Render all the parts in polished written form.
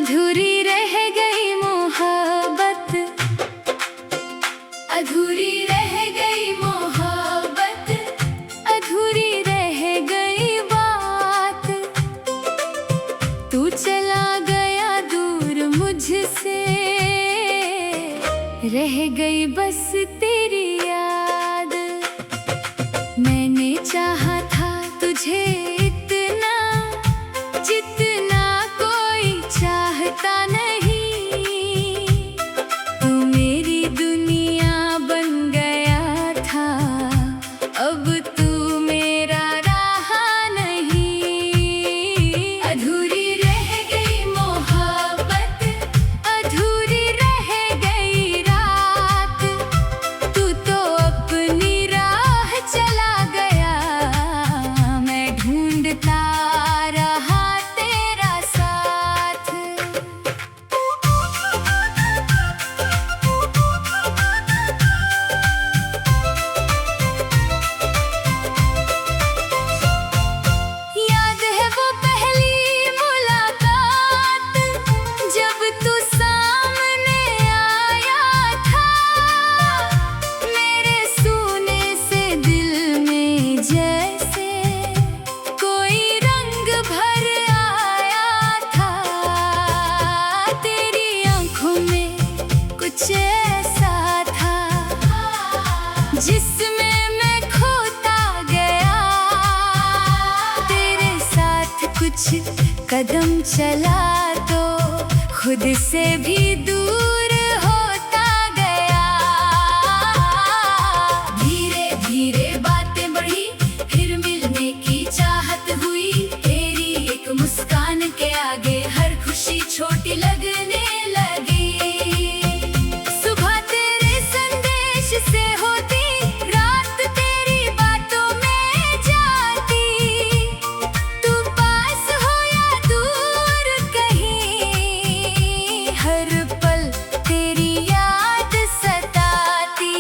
अधूरी रह गई मोहब्बत, अधूरी रह गई मोहब्बत, अधूरी रह गई बात। तू चला गया दूर मुझसे, रह गई बस तेरी याद। मैंने चाहा था तुझे इतना, जितना कोई चाहता नहीं। तू मेरी दुनिया बन गया था, अब तू मेरा रहा नहीं। अधूरी रह गई मोहब्बत, अधूरी रह गई रात। तू तो अपनी राह चला गया, मैं ढूंढता रहा तेरा साथ। याद है वो पहली मुलाकात, जब तू सामने आया था। मेरे सूने से दिल में जैसे कोई रंग भर आया था। तेरी आंखों में कुछ ऐसा था, जिसमें मैं खोता गया। तेरे साथ कुछ कदम चला तो खुद से भी दूर होता गया। धीरे धीरे बातें बढ़ी, फिर मिलने की चाहत हुई। तेरी एक मुस्कान के आगे हर खुशी छोटी लगने लगी। सुबह तेरे संदेश से होती, रात तेरी बातों में जाती। तू पास हो या दूर कहीं, हर पल तेरी याद सताती।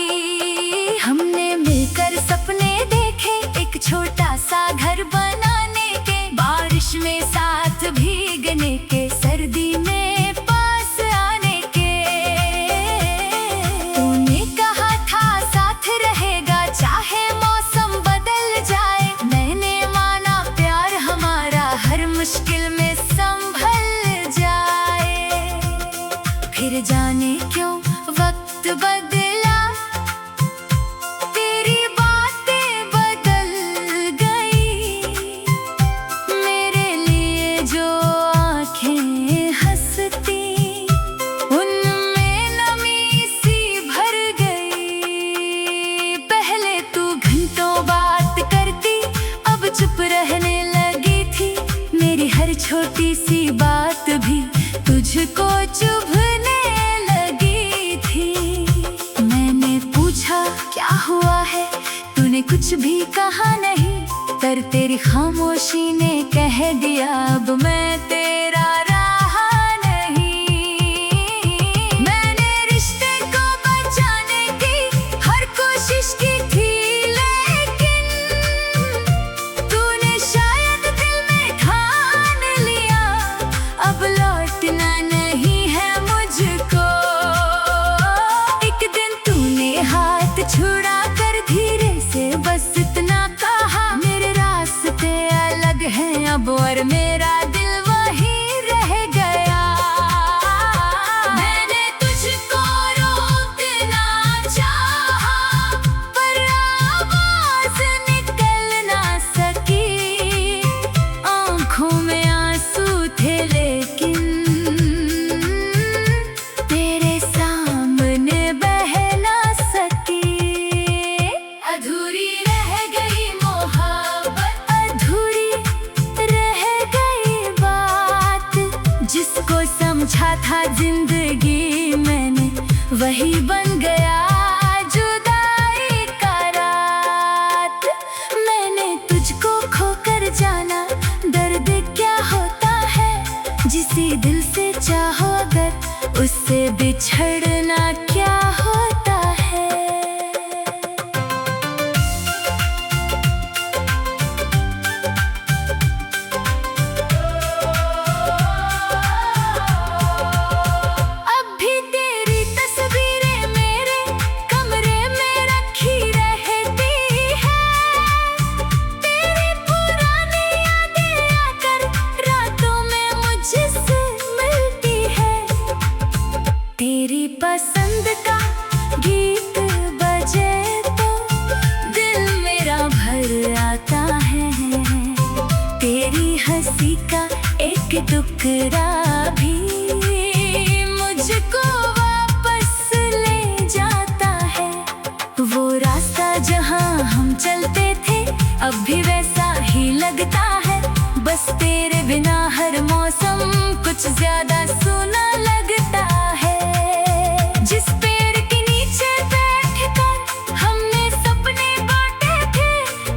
हमने मिलकर सपने देखे, एक छोटा सा घर बनाने के। बारिश में साथ भीगने के, सर्दी में पास आने के। तूने कहा था साथ रहेगा, चाहे मौसम बदल जाए। मैंने माना प्यार हमारा हर मुश्किल में संभल जाए। फिर जाने क्यों वक्त बदला, तेरी बातें बदल गई। मेरे लिए जो आँखें हंसती, उनमें नमी सी भर गई। पहले तू घंटों बात करती, अब चुप रहने लगी थी। मेरी हर छोटी सी बात भी तुझको चुभने लगी थी। मैंने पूछा क्या हुआ है, तूने कुछ भी कहा नहीं। पर तेरी खामोशी ने कह दिया, अब मैं तेरा रहा नहीं। मैंने रिश्ते को बचाने की हर कोशिश की थी, लेकिन तूने शायद दिल में ठान लिया, अब लौटना नहीं है मुझको। एक दिन तूने हाथ छुड़ा कर धीरे से बस इतना कहा, मेरे रास्ते अलग हैं अब और मेरा दिल वहीं रह गया। मैंने तुझको रोकना चाहा, पर आवाज निकल ना सकी। आँखों में आंसू थे लेकिन तेरे सामने बह ना सकी। अधूरी रह गई मोहब्बत, अधूरी रह गई बात। जिसको समझा था जिंदगी मैंने, वही बन गया जुदाई का रात। मैंने तुझको खोकर जाना, दर्द क्या होता है। जिसे दिल से चाहो अगर, उससे बिछड़ना क्या होता है। टुकड़ा भी मुझको वापस ले जाता है। वो रास्ता जहाँ हम चलते थे अब भी वैसा ही लगता है, बस तेरे बिना हर मौसम कुछ ज्यादा सूना लगता है। जिस पेड़ के नीचे बैठकर हमने सपने बांटे थे,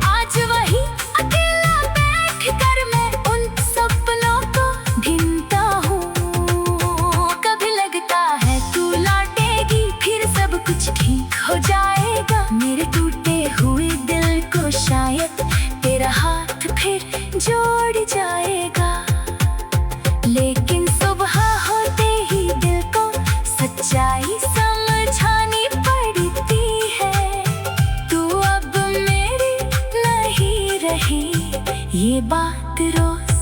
आज वही अकेला बैठकर मैं उन सपनों को ढूंढता हूँ। कभी लगता है तू लौटेगी, फिर सब कुछ ठीक हो जाएगा। मेरे टूटे हुए दिल को शायद तेरा हाथ फिर जोड़ जाएगा। लेकिन सुबह होते ही दिल को सच्चाई समझानी पड़ती है। तू अब मेरी नहीं रही, ये बात रोज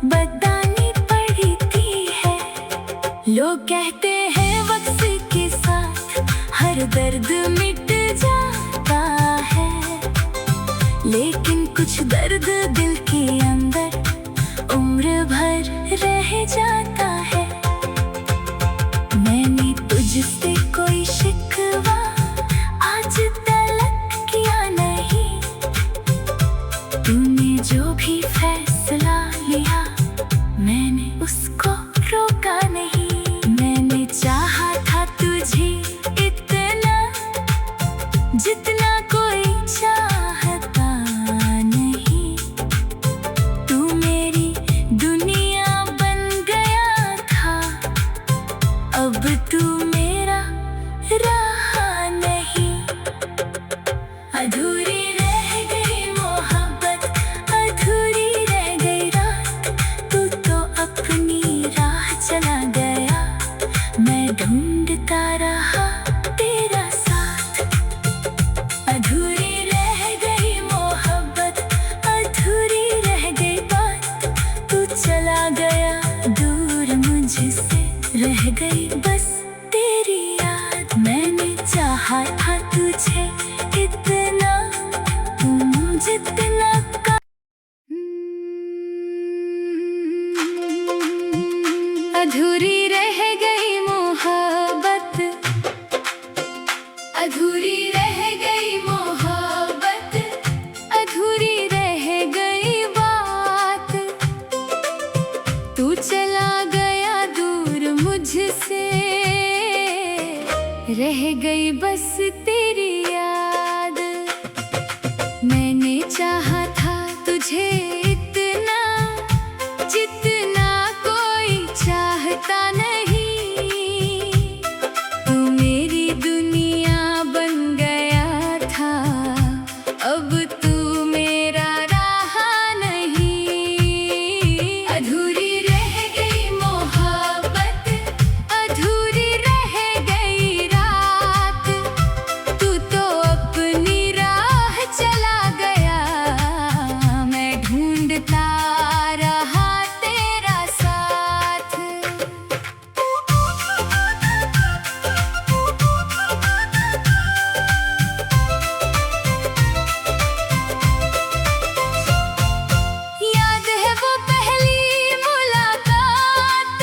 बतानी पड़ती है। लोग कहते हैं वक्त के साथ हर दर्द मिट जाता है, लेकिन कुछ दर्द दिल के अंदर उम्र भर रह जाता है। मैंने तुझसे कोई शिकवा आज तलक किया नहीं, तूने जो भी फैसला लिया मैंने उसको रोका नहीं। मैंने चाहा था तुझे इतना जितना कोई चाहता नहीं, तू मेरी दुनिया बन गया था, अब तू मेरा रहा नहीं। अधूरी रह गई मोहब्बत, अधूरी रह गई रात, तू तो अपनी राह चला गया, मैं ढूंढता रहा तेरा साथ। अधूरी रह गई मोहब्बत, अधूरी रह गई बात, तू चला गया दूर मुझसे, रह गई बस तेरी याद। मैंने चाहा था तुझे इतना, तू जितना अधूरी रह गई मोहब्बत, अधूरी रह गई मोहब्बत, अधूरी रह गई बात, तू चला गया दूर मुझसे, रह गई बस तेरी याद। मैंने चाहा था तुझे इतना जितना कोई चाहता नहीं, तू मेरी दुनिया बन गया था, अब तू मेरा रहा नहीं। अधूरी रह गई मोहब्बत, अधूरी रह गई रात, तू तो अपनी राह चला गया, मैं ढूंढता रहा तेरा साथ। याद है वो पहली मुलाकात,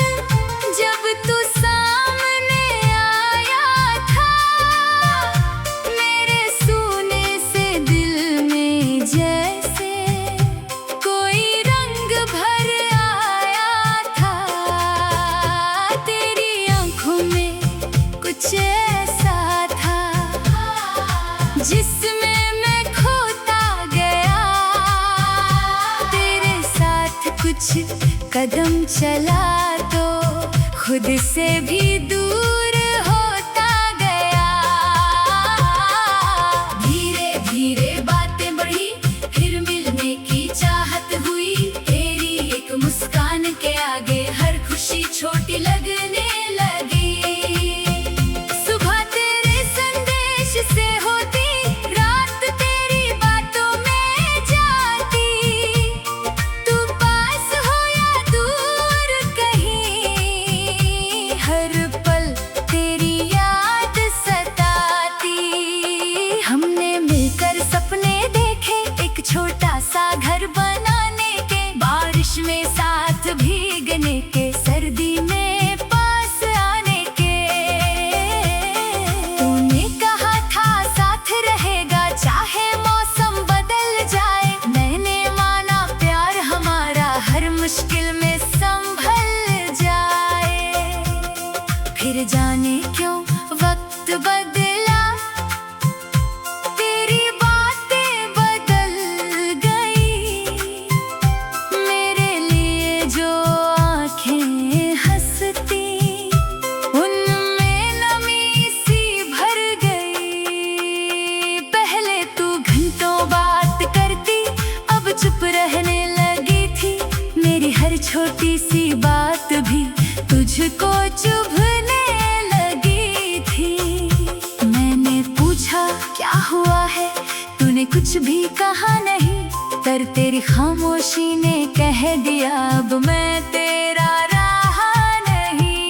जब तू सामने आया था, मेरे सूने से दिल में जैसे कोई रंग भर आया था। तेरी आंखों में कुछ ऐसा था जिसमें मैं खोता गया, तेरे साथ कुछ कदम चला तो खुद से भी दूर होता गया। धीरे धीरे बातें बढ़ी, फिर मिलने की चाहत हुई, तेरी एक मुस्कान के आगे हर खुशी छोटी लगने लगी। सुबह तेरे संदेश से होती, रात तेरी बातों में जाती, तू पास हो या दूर कहीं, हर पल तेरी याद सताती। हमने मिलकर सपने देखे, एक छोटा सा घर बनाने के, बारिश में साथ भीगने के, छोटी सी बात भी तुझको चुभने लगी थी। मैंने पूछा क्या हुआ है, तूने कुछ भी कहा नहीं, पर तेरी खामोशी ने कह दिया अब मैं तेरा रहा नहीं।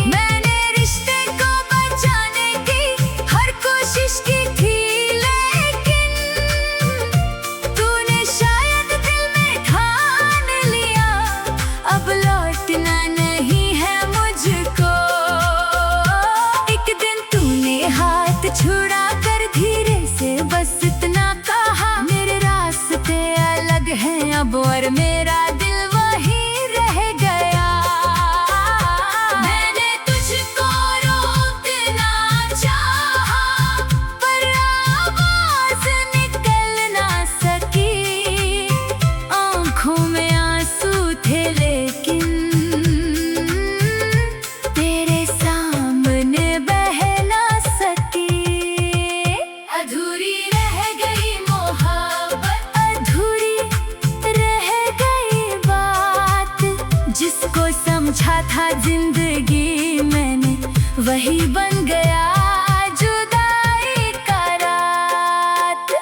मैंने रिश्ते को बचाने की हर कोशिश की थी, लेकिन तूने शायद दिल में ठान लिया अब लौटना नहीं है मुझको। एक दिन तूने हाथ छुड़ा कर धीरे से बस इतना कहा, मेरे रास्ते अलग हैं अब और मेरा दिल वहीं रह गया। मैंने तुझको रोकना चाहा, पर आवाज निकल ना सकी। आंखों में आंसू थे लेकिन तेरे सामने बह ना सकी। अधूरी रह गई मोहब्बत, अधूरी रह गई बात, जिसको समझा था जिंदगी मैंने वही बन गया जुदाई का रात।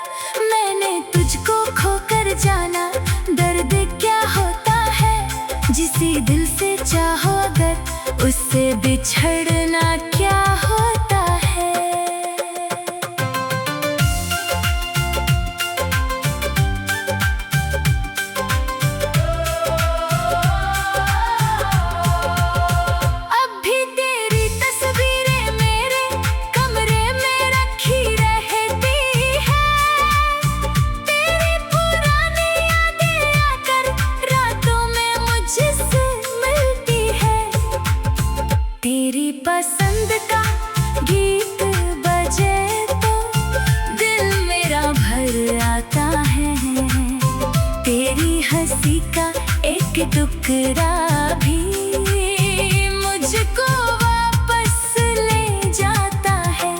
मैंने तुझको खोकर जाना, दर्द क्या होता है, जिसे दिल से चाहो अगर उससे बिछड़ना क्या होता है। अब भी तेरी तस्वीरें मेरे कमरे में रखी रहती है, तेरी पुरानी यादें आकर रातों में मुझसे मिलती है। तेरी पसंद का गीत बजे तो दिल मेरा भर आता है, तेरी हंसी का एक टुकड़ा भी मुझको वापस ले जाता है।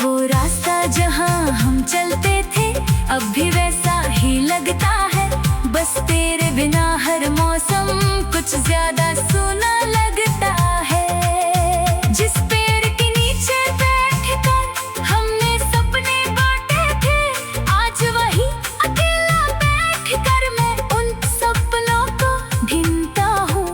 वो रास्ता जहाँ हम चलते थे अब भी वैसा ही लगता है, बस तेरे बिना हर मौसम कुछ ज्यादा सूना लगता है। जिस पेड़ के नीचे बैठकर हमने सपने बांटे थे, आज वही अकेला बैठकर मैं उन सपनों को ढूंढता हूँ।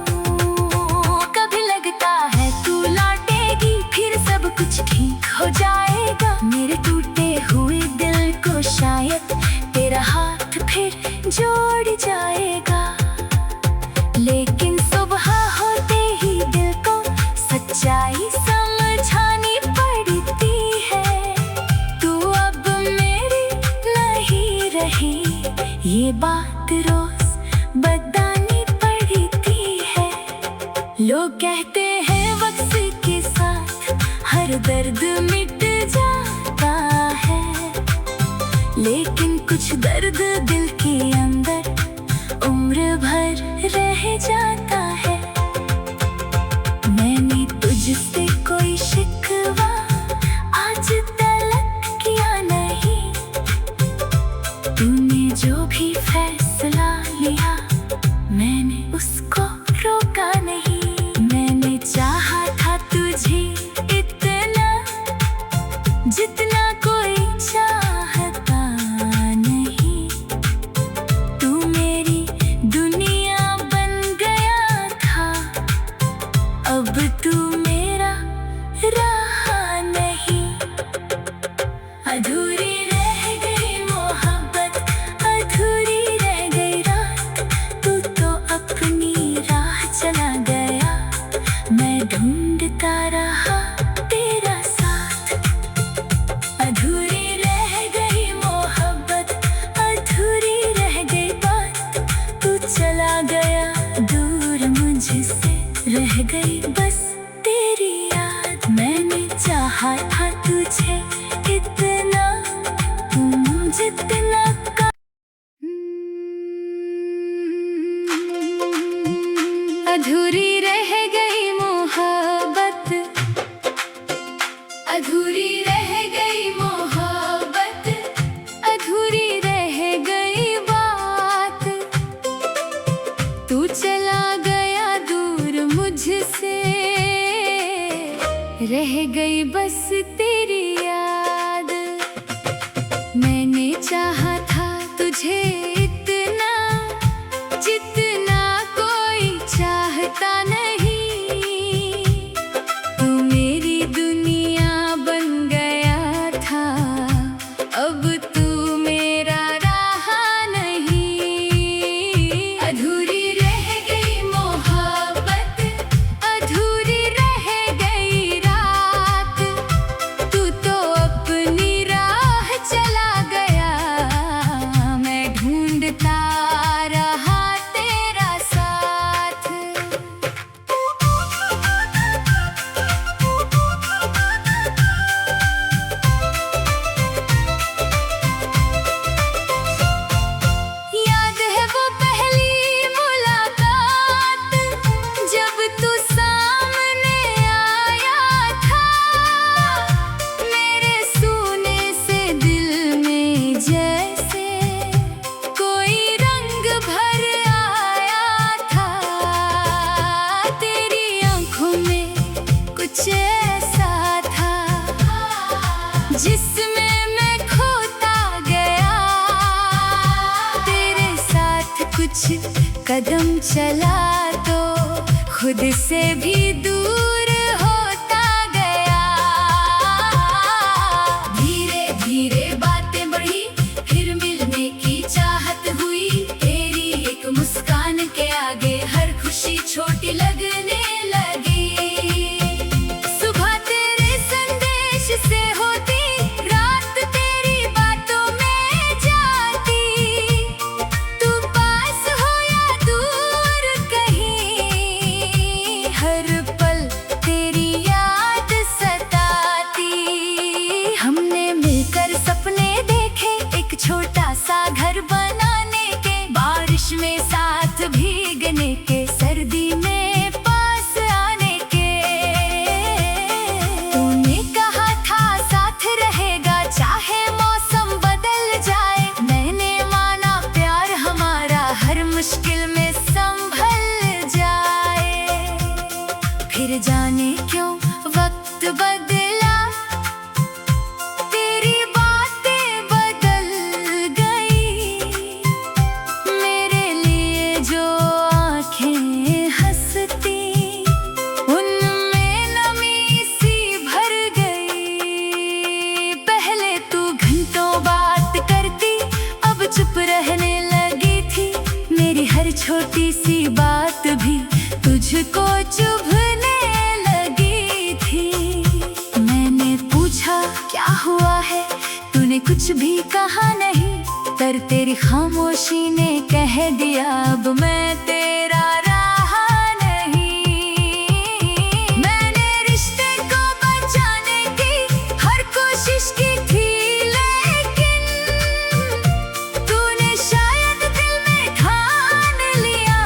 कभी लगता है तू लौटेगी फिर सब कुछ ठीक हो जाएगा, मेरे टूटे हुए दिल को शायद तेरा हाथ फिर जोड़ जाएगा। लेकिन सुबह होते ही दिल को सच्चाई समझानी पड़ती है, तू अब मेरी नहीं रही, ये बात रोज बतानी पड़ती है। लोग कहते हैं वक्त के साथ हर दर्द मिट जाता है, लेकिन कुछ दर्द दिल के अंदर उम्र भर रह जाता है। मैंने तुझसे कोई शिकवा आज तलक किया नहीं, तूने जो भी फैसला लिया मैंने उसको रोका नहीं। मैंने चाहा था तुझे इतना जितना कोई चाहता नहीं, तू मेरी दुनिया बन गया था, अब तू मेरा रहा नहीं। अधूरी रह गई मोहब्बत, अधूरी रह गई रात, तू तो अपनी राह चला गया, मैं ढूंढता रहा तेरा साथ। अधूरी रह गई मोहब्बत, अधूरी रह गई बात, तू चला गया दूर मुझसे, रह गई बस तेरी याद। मैंने चाहा था तुझे इतना जितना अधूरी रह गई मोहब्बत, अधूरी रह गई मोहब्बत, अधूरी रह गई बात, रह गई बस तेरी याद। मैंने चाहा था तुझे इतना जितना कोई चाहता नहीं। तू मेरी दुनिया बन गया था, अब तू मेरा रहा नहीं। अधूरी रह गई मोहब्बत, अधूरी रह गई रात। तू तो अपनी राह चला गया, मैं ढूंढता रहा तेरा साथ। याद है वो पहली मुलाकात, जब तू सामने आया था। मेरे सूने से दिल में जैसे कोई रंग भर आया था। तेरी आंखों में कुछ ऐसा था जिसमें मैं खोता गया। तेरे साथ कुछ कदम चला तो खुद से भी दूर होता गया। धीरे धीरे बातें बढ़ी, फिर मिलने की चाहत हुई। तेरी एक मुस्कान के आगे हर खुशी छोटी लगने लगी। सुबह तेरे संदेश से होती, रात तेरी बातों में जाती। तू पास हो या दूर कहीं, हर पल तेरी याद सताती। हमने मिलकर सपने देखे, एक छोटा सा घर बनाने के। बारिश में साथ भीगने के, सर्दी में पास आने के। तूने कहा था साथ रहेगा चाहे मौसम बदल जाए। मैंने माना प्यार हमारा हर मुश्किल में संभल जाए। फिर जाने क्यों वक्त बदला, तेरी बातें बदल गई। मेरे लिए जो आँखें हंसती, उनमें नमी सी भर गई। पहले तू घंटों बात करती, अब चुप रहने लगी थी। मेरी हर छोटी सी बात भी तुझको चुभने लगी थी। मैंने पूछा क्या हुआ है, तूने कुछ भी कहा नहीं। पर तेरी खामोशी ने कह दिया अब मैं तेरा रहा नहीं। मैंने रिश्ते को बचाने की हर कोशिश की थी, लेकिन तूने शायद दिल में ठान लिया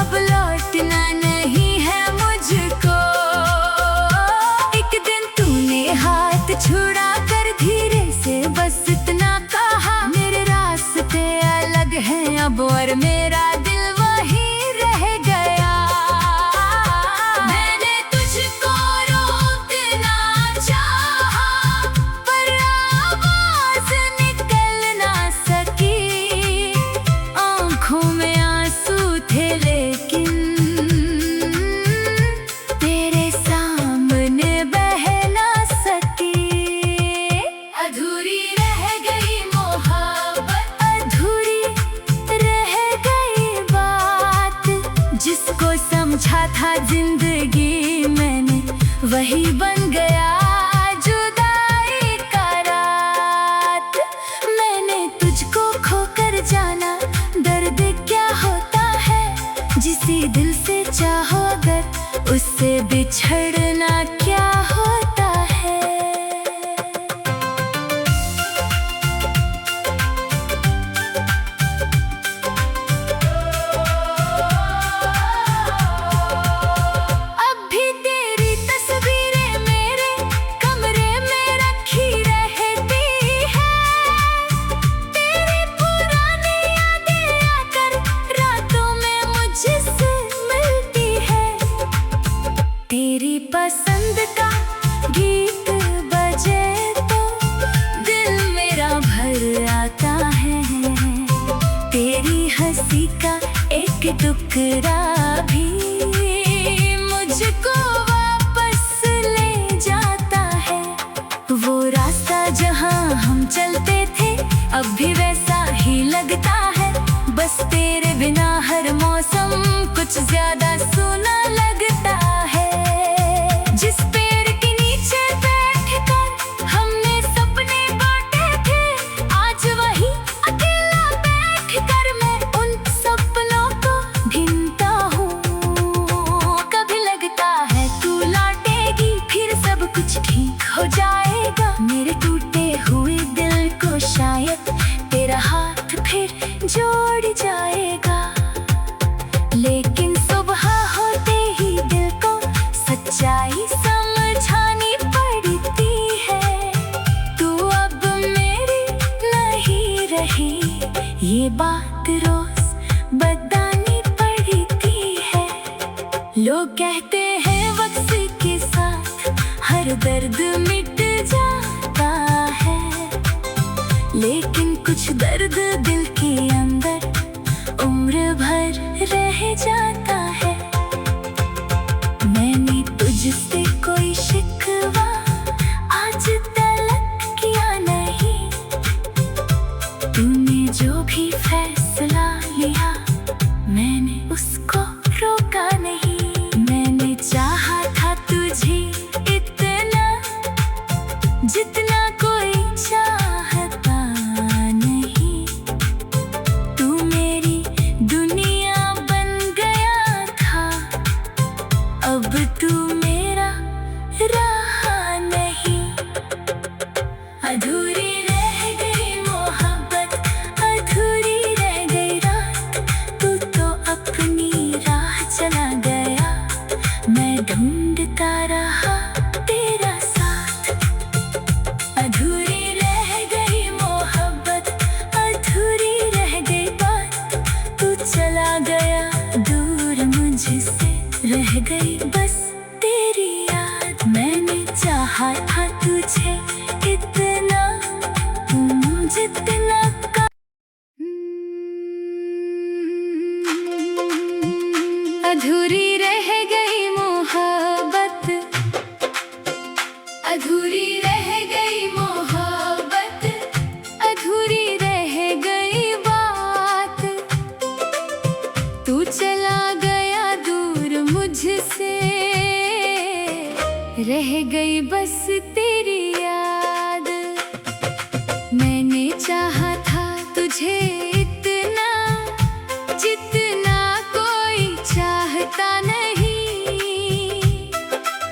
अब लौटना नहीं है मुझको। एक दिन तूने हाथ छुड़ा कर धीरे से बस इतना कहा, मेरे रास्ते अलग हैं अब और मेरा दिल वहीं रह गया। मैंने तुझको रोकना चाहा, पर आवाज निकल ना सकी। आंखों में आंसू थे लेकिन तेरे सामने बह ना सकी। अधूरी रह गई मोहब्बत, अधूरी रह गई बात। जिसको समझा था जिंदगी मैंने, वही बन गया जुदाई का रात। मैंने तुझको खोकर जाना, दर्द क्या होता है। जिसे दिल से चाहो अगर, उससे बिछड़ना क्या होता है। अब भी तेरी तस्वीरें मेरे हंसी का एक टुकड़ा भी मुझको वापस ले जाता है। वो रास्ता जहाँ हम चलते थे अब भी वैसा ही लगता है, बस तेरे बिना हर मौसम कुछ ज्यादा सूना लगता है। जिस पेड़ के नीचे बैठकर हमने सपने बांटे थे, आज वही अकेला बैठकर मैं उन सपनों को ढूंढता हूँ। कभी लगता है तू लौटेगी, फिर सब कुछ ठीक हो जाएगा। मेरे टूटे हुए दिल को शायद तेरा हाथ फिर जोड़ जाएगा। लेकिन सुबह होते ही दिल को सच्चाई समझानी पड़ती है। तू अब मेरी नहीं रही, ये बात रोज बतानी पड़ती है। लोग कहते हैं वक्त के साथ हर दर्द मिट जाता है, लेकिन कुछ दर्द दिल के अंदर उम्र भर रह जाता है। मैंने तुझसे कोई शिकवा आज तलक किया नहीं, तूने जो भी फैसला लिया मैंने उसको रोका नहीं। मैंने चाहा था तुझे इतना जितना कोई चाहता नहीं, तू मेरी दुनिया बन गया था, अब तू मेरा रहा नहीं। अधूरी रह गई मोहब्बत, अधूरी रह गई रात, तू तो अपनी राह चला गया, मैं ढूंढता रहा तेरा साथ। अधूरी रह गई मोहब्बत, अधूरी रह गई बात, तू चला गया दूर मुझसे, रह गई बस तेरी याद। मैंने चाहा था तुझे इतना जितना अधूरी रह गई मोहब्बत, अधूरी रह गई मोहब्बत, अधूरी रह गई बात, तू चला गया दूर मुझसे, रह गई बस तेरी याद। मैंने चाहा था तुझे इतना जितना कोई चाहता नहीं,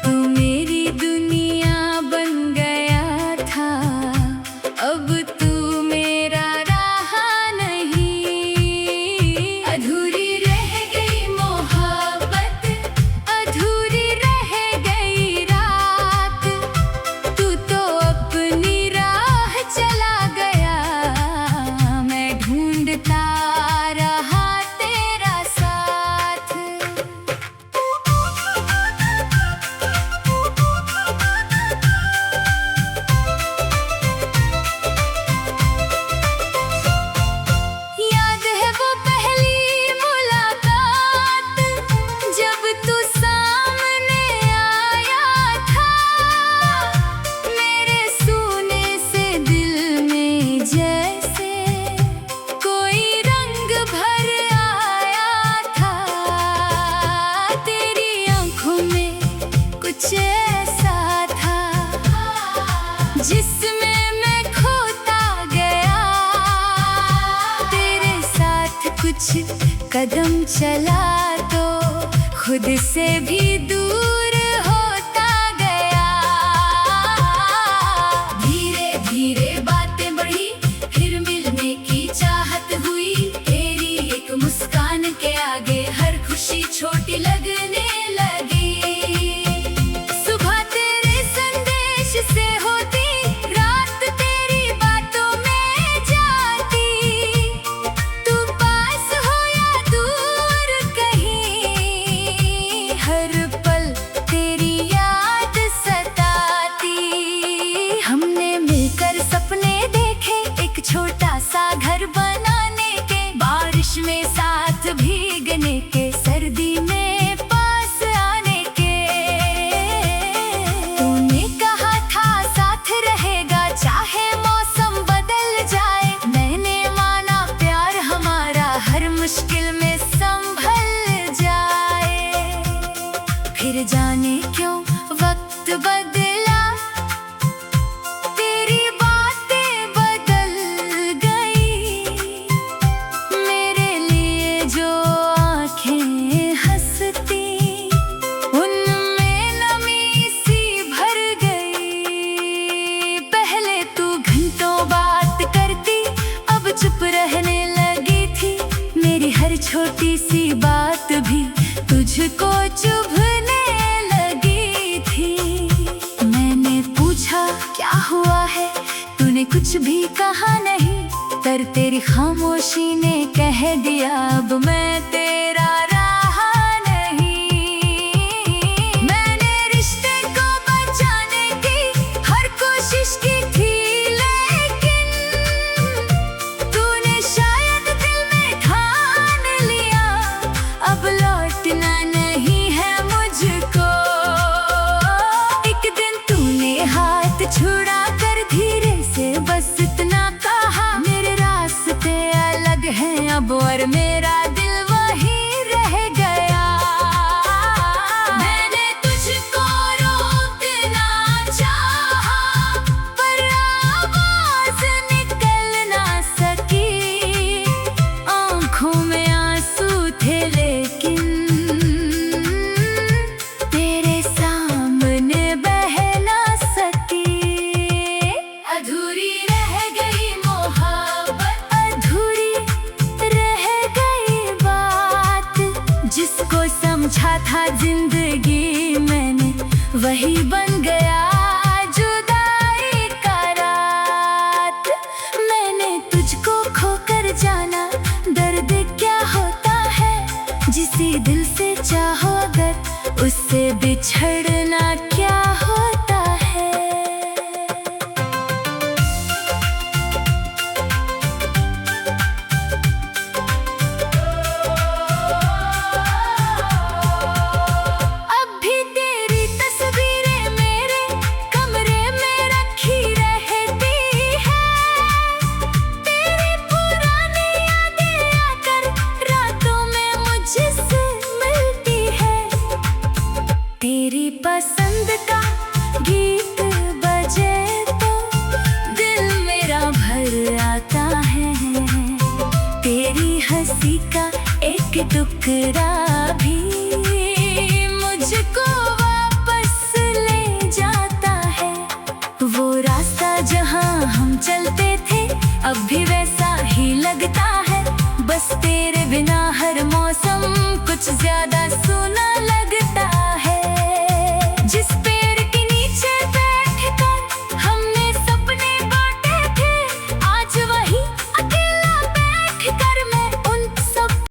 तू मेरी दुनिया बन गया था, अब तू मेरा रहा नहीं। अधूरी रह गई मोहब्बत, अधूरी रह गई रात, तू तो अपनी राह चला गया, मैं ढूंढता रहा तेरा साथ। याद है वो पहली मुलाकात, जब तू सामने आया था, मेरे सूने से दिल में जैसे कोई रंग भर आया था। तेरी आंखों में कुछ ऐसा था जिसमें मैं खोता गया, तेरे साथ कुछ कदम चला तो खुद से भी दूर होता गया। धीरे धीरे बातें बढ़ी, फिर मिलने की चाहत हुई, तेरी एक मुस्कान के आगे हर खुशी छोटी लगने लगी। सुबह तेरे संदेश से होती, रात तेरी बातों में जाती, तू पास हो या दूर कहीं, हर पल तेरी याद सताती। हमने मिलकर सपने देखे, एक छोटा सा घर बनाने के, बारिश में छोटी सी बात भी तुझको चुभने लगी थी। मैंने पूछा क्या हुआ है, तूने कुछ भी कहा नहीं, पर तेरी खामोशी ने कह दिया अब मैं तेरा रहा नहीं। मैंने रिश्ते को बचाने की हर कोशिश की थी, लेकिन तूने शायद दिल में ठान लिया अब लौटना नहीं है मुझको। एक दिन तूने हाथ छुड़ा कर धीरे से बस इतना कहा, मेरे रास्ते अलग हैं अब और मेरा दिल वहीं रह गया। मैंने तुझको रोकना चाहा, पर आवाज निकल ना सकी। आंखों में आंसू थे लेकिन तेरे सामने बह ना सकी। अधूरी रह गई मोहब्बत, अधूरी रह गई बात, जिसको समझा था जिंदगी मैंने वही बन गया जुदाई का रात। मैंने तुझको खोकर जाना दर्द क्या होता है, जिसे दिल से चाहो अगर उससे बिछड़ना क्या होता है। अब भी तेरी तस्वीरें मेरे कमरे में रखी रहती है, तेरी पुरानी यादें आकर रातों में मुझसे मिलती है। तेरी पसंद का गीत बजे तो दिल मेरा भर आता है, तेरी हंसी का एक टुकड़ा भी मुझको वापस ले जाता है। वो रास्ता जहाँ हम चलते थे अब भी वैसा ही लगता है, बस तेरे बिन